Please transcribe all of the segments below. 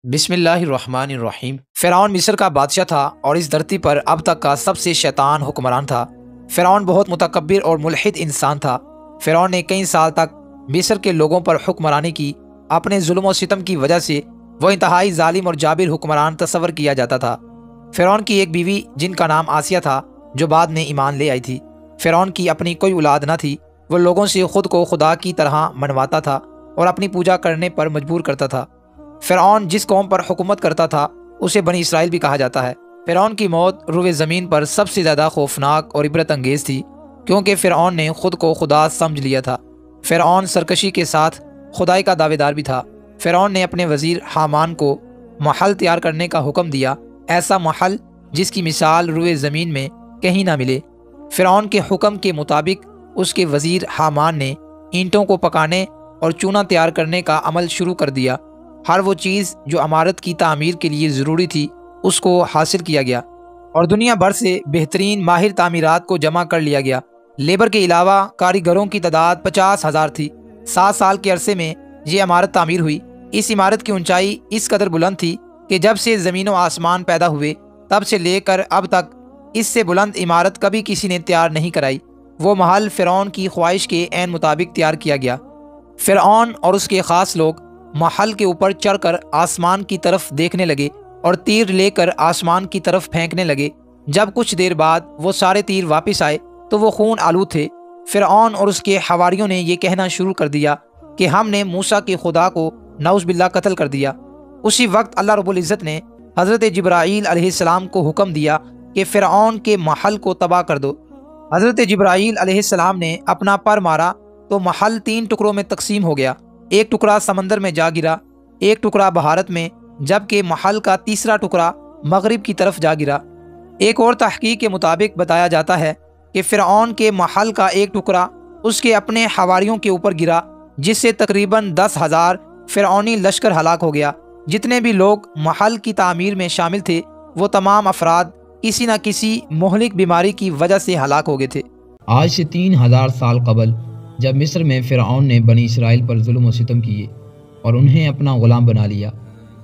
بسم اللہ الرحمن الرحیم۔ فرعون مصر کا بادشاہ تھا اور اس دھرتی پر اب تک کا سب سے شیطان حکمران تھا۔ فرعون بہت متکبر اور ملحد انسان تھا۔ فرعون نے کئی سال تک مصر کے لوگوں پر حکمرانی کی۔ اپنے ظلم و ستم کی وجہ سے وہ انتہائی ظالم اور جابر حکمران تصور کیا جاتا تھا۔ فرعون کی ایک بیوی جن کا نام آسیہ تھا جو بعد میں ایمان لے آئی تھی۔ فرعون کی اپنی کوئی اولاد نہ تھی۔ وہ لوگوں سے خود کو خدا کی طرح منواتا تھا اور اپنی پوجا کرنے پر مجبور کرتا تھا۔ فرعون جس قوم پر حکومت کرتا تھا اسے بنی اسرائیل بھی کہا جاتا ہے۔ فرعون کی موت روئے زمین پر سب سے زیادہ خوفناک اور عبرت انگیز تھی، کیونکہ فرعون نے خود کو خدا سمجھ لیا تھا۔ فرعون سرکشی کے ساتھ خدائی کا دعوے دار بھی تھا۔ فرعون نے اپنے وزیر حامان کو محل تیار کرنے کا حکم دیا، ایسا محل جس کی مثال روئے زمین میں کہیں نہ ملے۔ فرعون کے حکم کے مطابق اس کے وزیر حامان نے اینٹوں کو پکانے اور چونا تیار کرنے کا عمل شروع کر دیا۔ ہر وہ چیز جو عمارت کی تعمیر کے لیے ضروری تھی اس کو حاصل کیا گیا اور دنیا بھر سے بہترین ماہر تعمیرات کو جمع کر لیا گیا۔ لیبر کے علاوہ کاریگروں کی تعداد 50,000 تھی۔ 7 سال کے عرصے میں یہ عمارت تعمیر ہوئی۔ اس عمارت کی اونچائی اس قدر بلند تھی کہ جب سے زمین و آسمان پیدا ہوئے تب سے لے کر اب تک اس سے بلند عمارت کبھی کسی نے تیار نہیں کرائی۔ وہ محل فرعون کی خواہش کے عین مطابق تیار کیا گیا۔ فرعون اور اس کے خاص لوگ محل کے اوپر چڑھ کر آسمان کی طرف دیکھنے لگے اور تیر لے کر آسمان کی طرف پھینکنے لگے۔ جب کچھ دیر بعد وہ سارے تیر واپس آئے تو وہ خون آلود تھے۔ فرعون اور اس کے حواریوں نے یہ کہنا شروع کر دیا کہ ہم نے موسیٰ کے خدا کو نعوذ باللہ قتل کر دیا۔ اسی وقت اللہ رب العزت نے حضرت جبرائیل علیہ السلام کو حکم دیا کہ فرعون کے محل کو تباہ کر دو۔ حضرت جبرائیل علیہ السلام نے اپنا پر مارا تو محل 3 ٹکڑوں میں تقسیم ہو گیا۔ ایک ٹکڑا سمندر میں جا گرا، ایک ٹکڑا بحارت میں، جبکہ محل کا تیسرا ٹکڑا مغرب کی طرف جا گرا۔ ایک اور تحقیق کے مطابق بتایا جاتا ہے کہ فرعون کے محل کا ایک ٹکڑا اس کے اپنے حواریوں کے اوپر گرا، جس سے تقریباً 10,000 فرعونی لشکر ہلاک ہو گیا۔ جتنے بھی لوگ محل کی تعمیر میں شامل تھے وہ تمام افراد کسی نہ کسی مہلک بیماری کی وجہ سے ہلاک ہو گئے تھے۔ آج سے 3,000 سال قبل جب مصر میں فرعون نے بنی اسرائیل پر ظلم و ستم کیے اور انہیں اپنا غلام بنا لیا،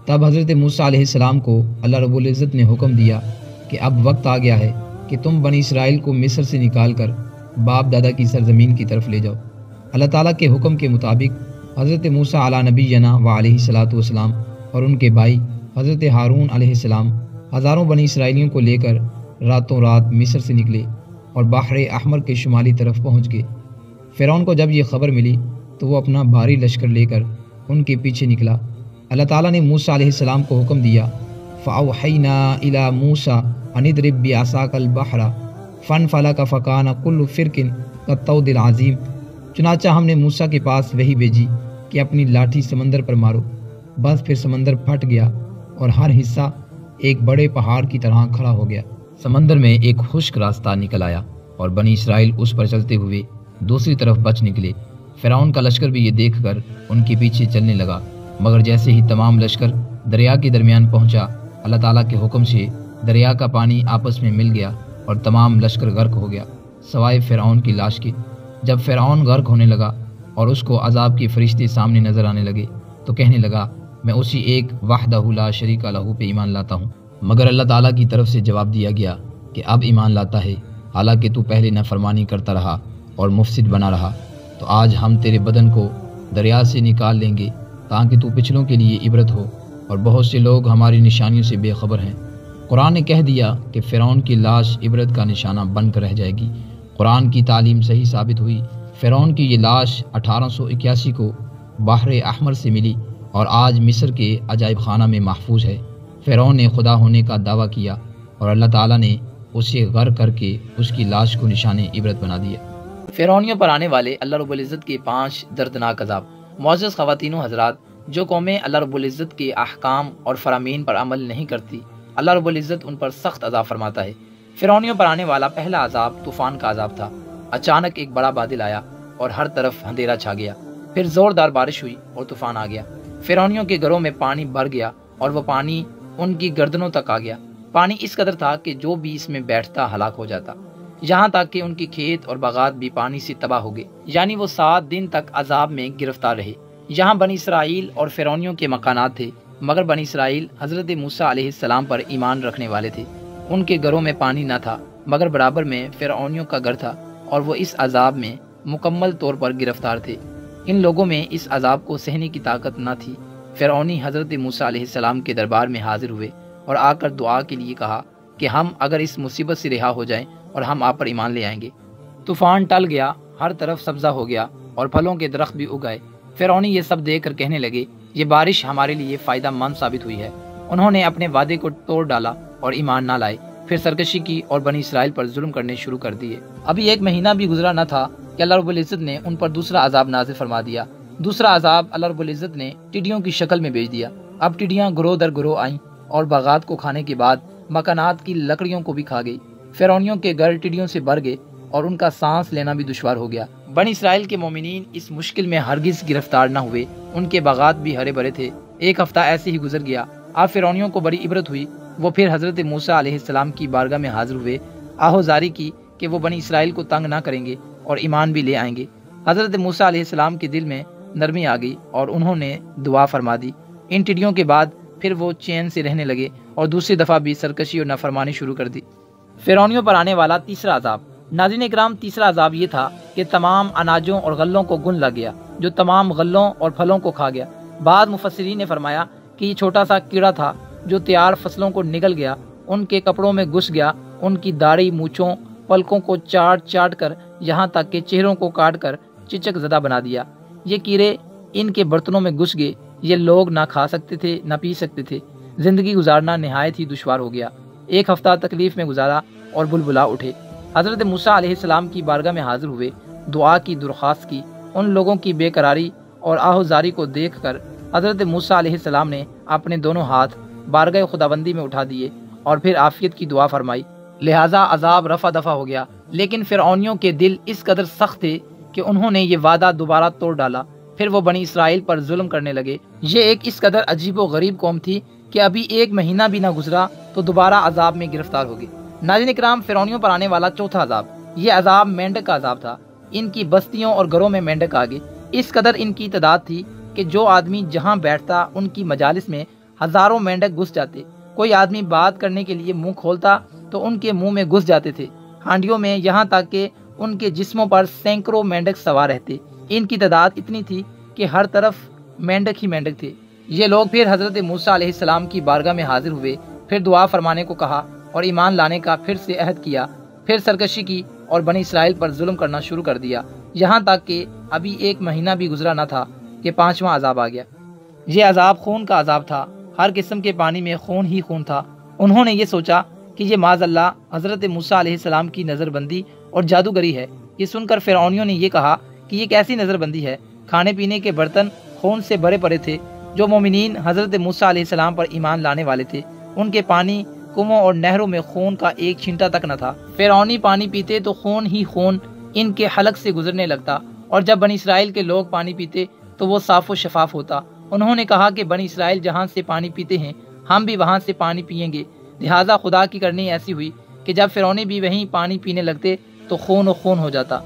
تب حضرت موسیٰ علیہ السلام کو اللہ رب العزت نے حکم دیا کہ اب وقت آ گیا ہے کہ تم بنی اسرائیل کو مصر سے نکال کر باپ دادا کی سرزمین کی طرف لے جاؤ۔ اللہ تعالیٰ کے حکم کے مطابق حضرت موسیٰ علیہ نبینا و علیہ الصلاۃ والسلام اور ان کے بھائی حضرت ہارون علیہ السلام ہزاروں بنی اسرائیلیوں کو لے کر راتوں رات مصر سے نکلے اور بحر احمر کے شمالی طرف پہنچ گئے۔ فرعون کو جب یہ خبر ملی تو وہ اپنا بھاری لشکر لے کر ان کے پیچھے نکلا۔ اللہ تعالیٰ نے موسیٰ علیہ السلام کو حکم دیا، فَأَوْحَيْنَا إِلَى مُوسَىٰ أَنِ اضْرِب بِّعَصَاكَ الْبَحْرَ فَانْفَلَقَ فَكَانَ كُلُّ فِرْقٍ كَالطَّوْدِ الْعَظِيمِ۔ چنانچہ ہم نے موسیٰ کے پاس وحی بھیجی کہ اپنی لاٹھی سمندر پر مارو، بس پھر سمندر پھٹ گیا اور ہر حصہ ایک بڑے پہاڑ کی طرح کھڑا ہو گیا۔ سمندر میں ایک خشک راستہ نکل آیا اور بنی اسرائیل اس پر چلتے ہوئے دوسری طرف بچ نکلے۔ فرعون کا لشکر بھی یہ دیکھ کر ان کے پیچھے چلنے لگا، مگر جیسے ہی تمام لشکر دریا کے درمیان پہنچا، اللہ تعالیٰ کے حکم سے دریا کا پانی آپس میں مل گیا اور تمام لشکر غرق ہو گیا سوائے فرعون کی لاش کے۔ جب فرعون غرق ہونے لگا اور اس کو عذاب کے فرشتے سامنے نظر آنے لگے تو کہنے لگا، میں اسی ایک وحدہ لا شریک لہ پہ ایمان لاتا ہوں۔ مگر اللہ تعالیٰ کی طرف سے جواب دیا گیا کہ اب ایمان لاتا ہے، حالانکہ تو پہلے نافرمانی کرتا رہا اور مفسد بنا رہا، تو آج ہم تیرے بدن کو دریا سے نکال لیں گے تاکہ تو پچھلوں کے لیے عبرت ہو، اور بہت سے لوگ ہماری نشانیوں سے بے خبر ہیں۔ قرآن نے کہہ دیا کہ فرعون کی لاش عبرت کا نشانہ بن کر رہ جائے گی۔ قرآن کی تعلیم صحیح ثابت ہوئی۔ فرعون کی یہ لاش 1881 کو بحر احمر سے ملی اور آج مصر کے عجائب خانہ میں محفوظ ہے۔ فرعون نے خدا ہونے کا دعویٰ کیا اور اللہ تعالیٰ نے اسے غرق کر کے اس کی لاش کو نشان عبرت بنا دیا۔ فرعونیوں پر آنے والے اللہ رب العزت کے 5 دردناک عذاب۔ معزز خواتین و حضرات، جو قومیں اللہ رب العزت کے احکام اور فرامین پر عمل نہیں کرتی، اللہ رب العزت ان پر سخت عذاب فرماتا ہے۔ فرعونیوں پر آنے والا پہلا عذاب طوفان کا عذاب تھا۔ اچانک ایک بڑا بادل آیا اور ہر طرف اندھیرا چھا گیا، پھر زوردار بارش ہوئی اور طوفان آ گیا۔ فرعونیوں کے گھروں میں پانی بھر گیا اور وہ پانی ان کی گردنوں تک آ گیا۔ پانی اس قدر تھا کہ جو بھی اس میں بیٹھتا ہلاک ہو جاتا، یہاں تک کہ ان کی کھیت اور باغات بھی پانی سے تباہ ہو گئے، یعنی وہ 7 دن تک عذاب میں گرفتار رہے۔ یہاں بنی اسرائیل اور فرعونیوں کے مکانات تھے، مگر بنی اسرائیل حضرت موسیٰ علیہ السلام پر ایمان رکھنے والے تھے۔ ان کے گھروں میں پانی نہ تھا مگر برابر میں فرعونیوں کا گھر تھا، اور وہ اس عذاب میں مکمل طور پر گرفتار تھے۔ ان لوگوں میں اس عذاب کو سہنے کی طاقت نہ تھی۔ فرعونی حضرت موسیٰ علیہ السلام کے دربار میں حاضر ہوئے اور آ کر دعا کے لیے کہا کہ ہم اگر اس مصیبت سے رہا ہو جائیں اور ہم آپ پر ایمان لے آئیں گے۔ طوفان ٹل گیا، ہر طرف سبزہ ہو گیا اور پھلوں کے درخت بھی اگائے۔ فرعونی یہ سب دیکھ کر کہنے لگے، یہ بارش ہمارے لیے فائدہ مند ثابت ہوئی ہے۔ انہوں نے اپنے وعدے کو توڑ ڈالا اور ایمان نہ لائے، پھر سرکشی کی اور بنی اسرائیل پر ظلم کرنے شروع کر دیے۔ ابھی ایک مہینہ بھی گزرا نہ تھا کہ اللہ رب العزت نے ان پر دوسرا عذاب نازل فرما دیا۔ دوسرا عذاب اللہ رب العزت نے ٹڈیوں کی شکل میں بھیج دیا۔ اب ٹڈیاں گروہ در گروہ آئیں اور باغات کو کھانے کے بعد مکانات کی لکڑیوں کو بھی کھا گئی۔ فرعونیوں کے گھر ٹڈیوں سے بھر گئے اور ان کا سانس لینا بھی دشوار ہو گیا۔ بنی اسرائیل کے مومنین اس مشکل میں ہرگز گرفتار نہ ہوئے، ان کے باغات بھی ہرے بھرے تھے۔ ایک ہفتہ ایسے ہی گزر گیا۔ اب فرعونیوں کو بڑی عبرت ہوئی، وہ پھر حضرت موسیٰ علیہ السلام کی بارگاہ میں حاضر ہوئے، آہوزاری کی کہ وہ بنی اسرائیل کو تنگ نہ کریں گے اور ایمان بھی لے آئیں گے۔ حضرت موسیٰ علیہ السلام کے دل میں نرمی آ گئی اور انہوں نے دعا فرما دی۔ ان ٹڈیوں کے بعد پھر وہ چین سے رہنے لگے اور دوسری دفعہ بھی سرکشی اور نافرمانی شروع کر دی۔ فرعونیوں پر آنے والا تیسرا عذاب۔ ناظرین اکرام، تیسرا عذاب یہ تھا کہ تمام اناجوں اور غلوں کو گن لگ گیا، جو تمام غلوں اور پھلوں کو کھا گیا۔ بعض مفسرین نے فرمایا کہ یہ چھوٹا سا کیڑا تھا جو تیار فصلوں کو نگل گیا، ان کے کپڑوں میں گھس گیا، ان کی داڑھی، مونچھوں، پلکوں کو چاٹ چاٹ کر یہاں تک کہ چہروں کو کاٹ کر چچک زدہ بنا دیا۔ یہ کیڑے ان کے برتنوں میں گھس گئے، یہ لوگ نہ کھا سکتے تھے نہ پی سکتے تھے۔ زندگی گزارنا نہایت ہی دشوار ہو گیا۔ ایک ہفتہ تکلیف میں گزارا اور بلبلا اٹھے۔ حضرت موسیٰ علیہ السلام کی بارگاہ میں حاضر ہوئے، دعا کی، درخواست کی۔ ان لوگوں کی بے قراری اور آہوزاری کو دیکھ کر حضرت موسیٰ علیہ السلام نے اپنے دونوں ہاتھ بارگاہ خداوندی میں اٹھا دیے اور پھر عافیت کی دعا فرمائی، لہٰذا عذاب رفع دفع ہو گیا۔ لیکن فرعونیوں کے دل اس قدر سخت تھے کہ انہوں نے یہ وعدہ دوبارہ توڑ ڈالا، پھر وہ بنی اسرائیل پر ظلم کرنے لگے۔ یہ ایک اس قدر عجیب و غریب قوم تھی کہ ابھی ایک مہینہ بھی نہ گزرا تو دوبارہ عذاب میں گرفتار ہو گئی۔ ناظرین اکرام، فرعونیوں پر آنے والا چوتھا عذاب، یہ عذاب مینڈک کا عذاب تھا۔ ان کی بستیوں اور گھروں میں مینڈک آ گئے۔ اس قدر ان کی تعداد تھی کہ جو آدمی جہاں بیٹھتا ان کی مجالس میں ہزاروں مینڈک گھس جاتے۔ کوئی آدمی بات کرنے کے لیے منہ کھولتا تو ان کے منہ میں گھس جاتے تھے، ہانڈیوں میں، یہاں تک کہ ان کے جسموں پر سینکڑوں مینڈک سوار رہتے۔ ان کی تعداد اتنی تھی کہ ہر طرف مینڈک ہی مینڈک تھے۔ یہ لوگ پھر حضرت موسیٰ علیہ السلام کی بارگاہ میں حاضر ہوئے، پھر دعا فرمانے کو کہا اور ایمان لانے کا پھر سے عہد کیا، پھر سرکشی کی اور بنی اسرائیل پر ظلم کرنا شروع کر دیا، یہاں تک کہ ابھی ایک مہینہ بھی گزرا نہ تھا کہ پانچواں عذاب آ گیا۔ یہ عذاب خون کا عذاب تھا، ہر قسم کے پانی میں خون ہی خون تھا۔ انہوں نے یہ سوچا کہ یہ معاذ اللہ حضرت موسیٰ علیہ السلام کی نظر بندی اور جادوگری ہے۔ یہ سن کر فرعونیوں نے یہ کہا کہ یہ کیسی نظر بندی ہے؟ کھانے پینے کے برتن خون سے بھرے پڑے تھے۔ جو مومنین حضرت موسیٰ علیہ السلام پر ایمان لانے والے تھے، ان کے پانی، کنووں اور نہروں میں خون کا ایک چھینٹا تک نہ تھا۔ فرعونی پانی پیتے تو خون ہی خون ان کے حلق سے گزرنے لگتا، اور جب بنی اسرائیل کے لوگ پانی پیتے تو وہ صاف و شفاف ہوتا۔ انہوں نے کہا کہ بنی اسرائیل جہاں سے پانی پیتے ہیں ہم بھی وہاں سے پانی پیئیں گے۔ لہٰذا خدا کی کرنی ایسی ہوئی کہ جب فرعونی بھی وہیں پانی پینے لگتے تو خون و خون ہو جاتا۔